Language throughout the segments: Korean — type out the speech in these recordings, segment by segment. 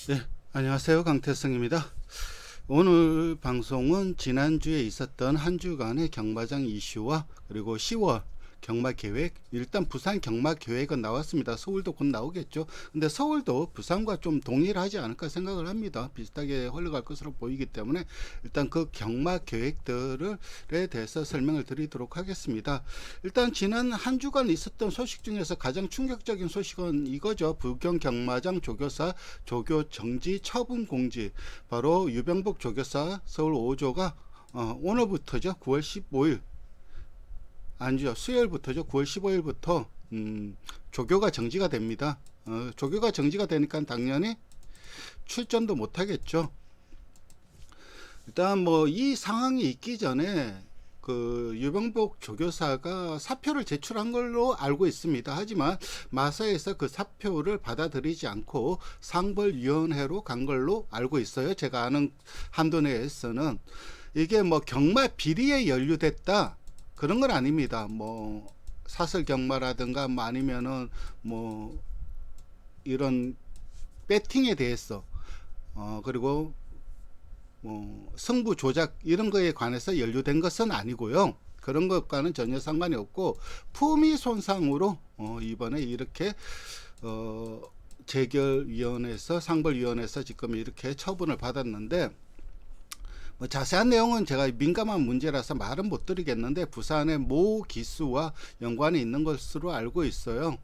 네, 안녕하세요. 강태성입니다. 오늘 방송은 지난주에 있었던 한 주간의 경마장 이슈와 그리고 10월 경마 계획, 일단 부산 경마 계획은 나왔습니다. 서울도 곧 나오겠죠. 근데 서울도 부산과 좀 동일하지 않을까 생각을 합니다. 비슷하게 흘러갈 것으로 보이기 때문에 일단 그 경마 계획들에 대해서 설명을 드리도록 하겠습니다. 일단 지난 한 주간 있었던 소식 중에서 가장 충격적인 소식은 이거죠. 부경 경마장 조교사 조교 정지 처분 공지. 바로 유병복 조교사 서울 5조가 오늘부터죠. 9월 15일 아니죠. 수요일부터죠. 9월 15일부터 조교가 정지가 됩니다. 조교가 정지가 되니까 당연히 출전도 못 하겠죠. 일단 뭐 이 상황이 있기 전에 그 유병복 조교사가 사표를 제출한 걸로 알고 있습니다. 하지만 마사에서 그 사표를 받아들이지 않고 상벌위원회로 간 걸로 알고 있어요. 제가 아는 한도 내에서는 이게 뭐 경마 비리에 연루됐다 그런 건 아닙니다. 뭐 사설 경마라든가 뭐 아니면은 뭐 이런 배팅에 대해서 그리고 뭐 승부 조작 이런 거에 관해서 연루된 것은 아니고요. 그런 것과는 전혀 상관이 없고 품위 손상으로 이번에 이렇게 재결위원회에서 상벌위원회에서 지금 이렇게 처분을 받았는데 뭐 자세한 내용은 제가 민감한 문제라서 말은 못 드리겠는데 부산의 모 기수와 연관이 있는 것으로 알고 있어요.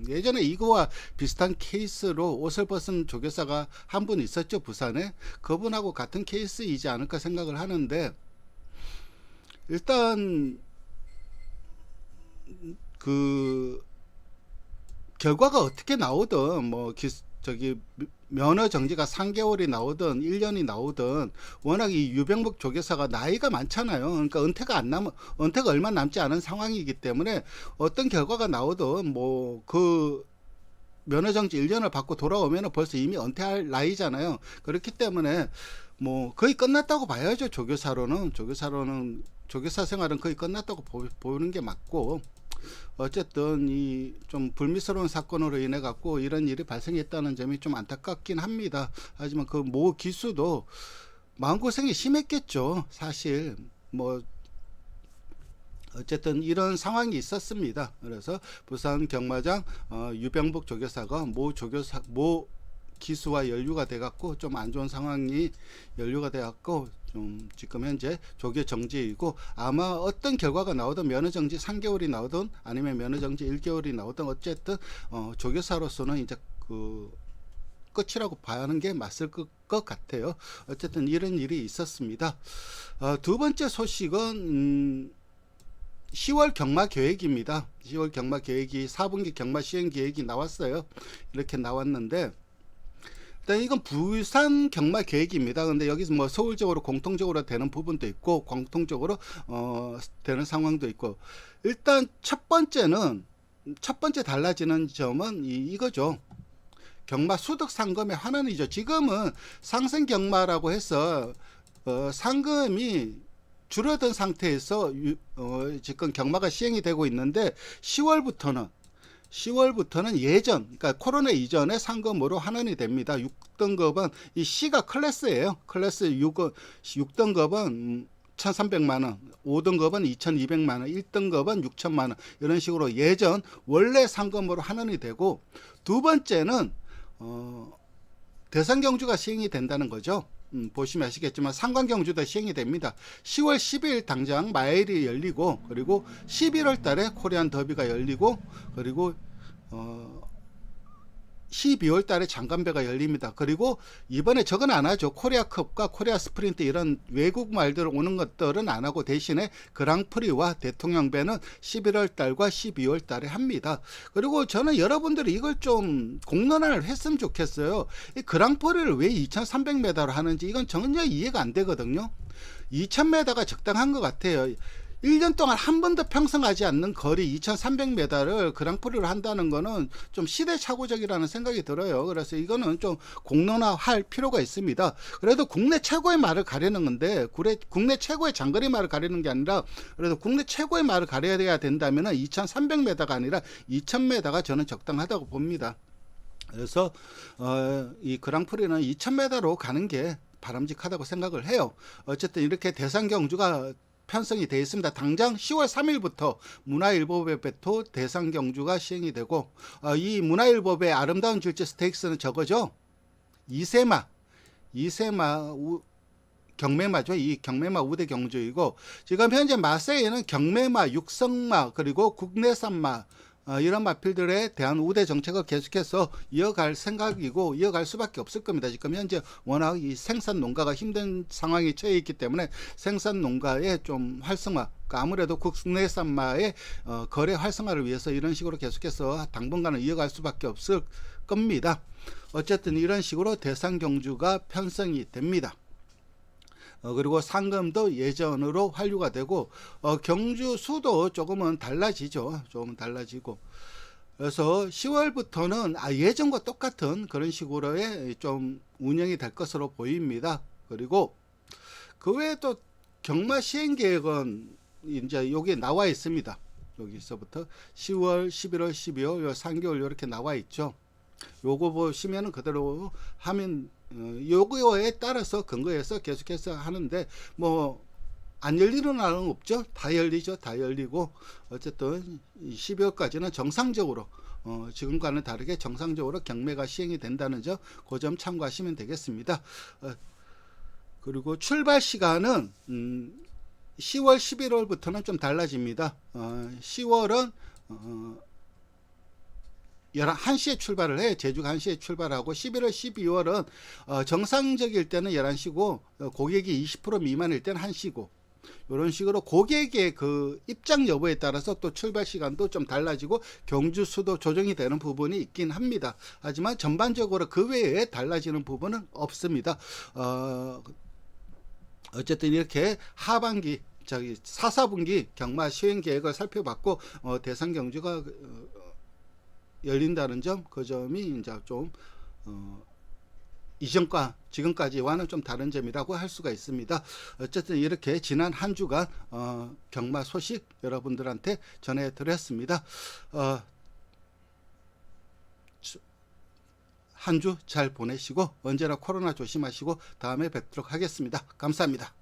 예전에 이거와 비슷한 케이스로 옷을 벗은 조교사가 한 분 있었죠. 부산에. 그분하고 같은 케이스이지 않을까 생각을 하는데 일단 그 결과가 어떻게 나오든 뭐 저기 면허 정지가 3개월이 나오든 1년이 나오든 워낙 이 유병복 조교사가 나이가 많잖아요. 그러니까 은퇴가 얼마 남지 않은 상황이기 때문에 어떤 결과가 나오든 뭐 그 면허 정지 1년을 받고 돌아오면 벌써 이미 은퇴할 나이잖아요. 그렇기 때문에 뭐 거의 끝났다고 봐야죠. 조교사 생활은 거의 끝났다고 보는 게 맞고 어쨌든 이 좀 불미스러운 사건으로 인해 갖고 이런 일이 발생했다는 점이 좀 안타깝긴 합니다. 하지만 그 모 기수도 마음고생이 심했겠죠. 사실 뭐 어쨌든 이런 상황이 있었습니다. 그래서 부산 경마장 유병복 조교사가 모 기수와 연루가 돼갖고 좀 안 좋은 상황이 연루가 돼갖고 좀 지금 현재 조교 정지이고 아마 어떤 결과가 나오든 면허 정지 3개월이 나오든 아니면 면허 정지 1개월이 나오든 어쨌든 조교사로서는 이제 그 끝이라고 봐야 하는 게 맞을 것 같아요. 어쨌든 이런 일이 있었습니다. 두 번째 소식은 10월 경마 계획입니다. 10월 경마 계획이 4분기 경마 시행 계획이 나왔어요. 이렇게 나왔는데 일단 이건 부산 경마 계획입니다. 근데 여기서 뭐 서울적으로 공통적으로 되는 부분도 있고 공통적으로 되는 상황도 있고 일단 첫 번째 달라지는 점은 이거죠. 경마 수득 상금의 환원이죠. 지금은 상생 경마라고 해서 상금이 줄어든 상태에서 지금 경마가 시행이 되고 있는데 10월부터는 예전, 그러니까 코로나 이전의 상금으로 환원이 됩니다. 6등급은 이 C가 클래스예요. 클래스 6등급은 1,300만원, 5등급은 2,200만원, 1등급은 6,000만원 이런 식으로 예전 원래 상금으로 환원이 되고 두 번째는 대상 경주가 시행이 된다는 거죠. 보시면 아시겠지만 상관경주도 시행이 됩니다. 10월 10일 당장 마일이 열리고 그리고 11월 달에 코리안 더비가 열리고 그리고 12월 달에 장관배가 열립니다. 그리고 이번에 저건 안 하죠. 코리아컵과 코리아 스프린트 이런 외국 말들 오는 것들은 안 하고 대신에 그랑프리와 대통령배는 11월 달과 12월 달에 합니다. 그리고 저는 여러분들이 이걸 좀 공론화를 했으면 좋겠어요. 이 그랑프리를 왜 2300m로 하는지 이건 전혀 이해가 안 되거든요. 2000m가 적당한 것 같아요. 1년 동안 한 번도 평승하지 않는 거리 2300m를 그랑프리를 한다는 거는 좀 시대착오적이라는 생각이 들어요. 그래서 이거는 좀 공론화할 필요가 있습니다. 그래도 국내 최고의 말을 가리는 건데 국내 최고의 장거리 말을 가리는 게 아니라 그래도 국내 최고의 말을 가려야 된다면 2300m가 아니라 2000m가 저는 적당하다고 봅니다. 그래서 이 그랑프리는 2000m로 가는 게 바람직하다고 생각을 해요. 어쨌든 이렇게 대상 경주가 편성이 되어 있습니다. 당장 10월 3일부터 문화일보배 배토 대상 경주가 시행이 되고, 이 문화일보배 아름다운 질주 스테이크스는 저거죠. 이세마 경매마죠. 이 경매마 우대 경주이고, 지금 현재 마세에는 경매마, 육성마, 그리고 국내산마, 이런 마필들에 대한 우대 정책을 계속해서 이어갈 생각이고 이어갈 수밖에 없을 겁니다. 지금 현재 워낙 이 생산 농가가 힘든 상황에 처해 있기 때문에 생산 농가의 좀 활성화, 그러니까 아무래도 국내산마의 거래 활성화를 위해서 이런 식으로 계속해서 당분간은 이어갈 수밖에 없을 겁니다. 어쨌든 이런 식으로 대상 경주가 편성이 됩니다. 그리고 상금도 예전으로 환류가 되고, 경주 수도 조금은 달라지죠. 조금 달라지고. 그래서 10월부터는 예전과 똑같은 그런 식으로의 좀 운영이 될 것으로 보입니다. 그리고 그 외에 또 경마 시행 계획은 이제 여기 나와 있습니다. 여기서부터 10월, 11월, 12월, 요 3개월 이렇게 나와 있죠. 요거 보시면은 그대로 하면 요거에 따라서 근거해서 계속해서 하는데, 뭐 안 열리는 날은 없죠. 다 열리죠. 다 열리고, 어쨌든 12월까지는 정상적으로 지금과는 다르게 정상적으로 경매가 시행이 된다는 점, 그 점 참고하시면 되겠습니다. 그리고 출발 시간은 10월, 11월부터는 좀 달라집니다. 10월은 1시에 출발을 해요. 제주가 1시에 출발하고, 11월, 12월은 정상적일 때는 11시고 고객이 20% 미만일 때는 1시고, 이런 식으로 고객의 그 입장 여부에 따라서 또 출발 시간도 좀 달라지고 경주 수도 조정이 되는 부분이 있긴 합니다. 하지만 전반적으로 그 외에 달라지는 부분은 없습니다. 어쨌든 이렇게 하반기 4분기 경마 시행 계획을 살펴봤고, 대상 경주가 열린다는 점, 그 점이 이제 좀 이전과 지금까지와는 좀 다른 점이라고 할 수가 있습니다. 어쨌든 이렇게 지난 한 주간 경마 소식 여러분들한테 전해드렸습니다. 한 주 잘 보내시고 언제나 코로나 조심하시고 다음에 뵙도록 하겠습니다. 감사합니다.